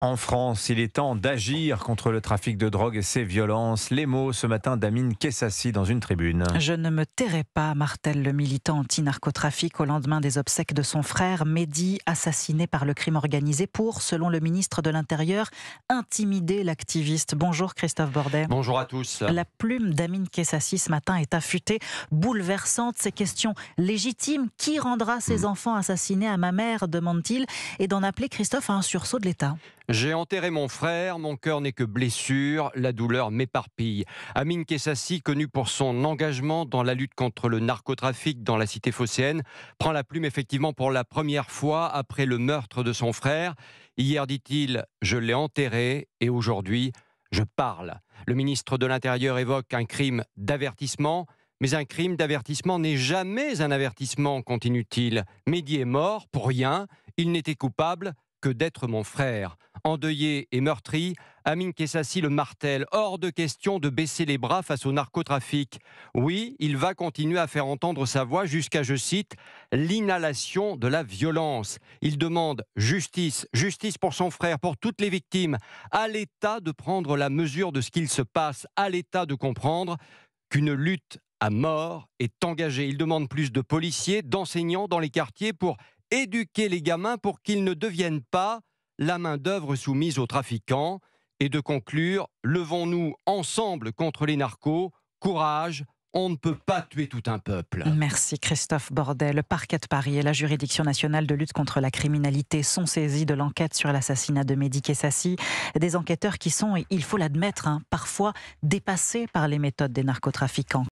En France, il est temps d'agir contre le trafic de drogue et ses violences. Les mots ce matin d'Amine Kessassi dans une tribune. Je ne me tairai pas, martèle le militant anti-narcotrafic au lendemain des obsèques de son frère Mehdi, assassiné par le crime organisé pour, selon le ministre de l'Intérieur, intimider l'activiste. Bonjour Christophe Bordet. Bonjour à tous. La plume d'Amine Kessassi ce matin est affûtée, bouleversante. Ces questions légitimes. Qui rendra ses enfants assassinés à ma mère, demande-t-il, et d'en appeler Christophe à un sursaut de l'État. J'ai enterré mon frère, mon cœur n'est que blessure, la douleur m'éparpille. Amine Kessassi, connu pour son engagement dans la lutte contre le narcotrafic dans la cité phocéenne, prend la plume effectivement pour la première fois après le meurtre de son frère. Hier, dit-il, je l'ai enterré et aujourd'hui, je parle. Le ministre de l'Intérieur évoque un crime d'avertissement. Mais un crime d'avertissement n'est jamais un avertissement, continue-t-il. Mehdi est mort pour rien, il n'était coupable que d'être mon frère. Endeuillé et meurtri, Amine Kessassi le martèle. Hors de question de baisser les bras face au narcotrafic. Oui, il va continuer à faire entendre sa voix jusqu'à, je cite, l'inhalation de la violence. Il demande justice, justice pour son frère, pour toutes les victimes, à l'État de prendre la mesure de ce qu'il se passe, à l'État de comprendre qu'une lutte à mort est engagée. Il demande plus de policiers, d'enseignants dans les quartiers pour éduquer les gamins pour qu'ils ne deviennent pas la main-d'œuvre soumise aux trafiquants. Et de conclure, levons-nous ensemble contre les narcos. Courage, on ne peut pas tuer tout un peuple. Merci Christophe Bordet. Le parquet de Paris et la Juridiction nationale de lutte contre la criminalité sont saisis de l'enquête sur l'assassinat de Mehdi Kessassi. Des enquêteurs qui sont, il faut l'admettre, parfois dépassés par les méthodes des narcotrafiquants.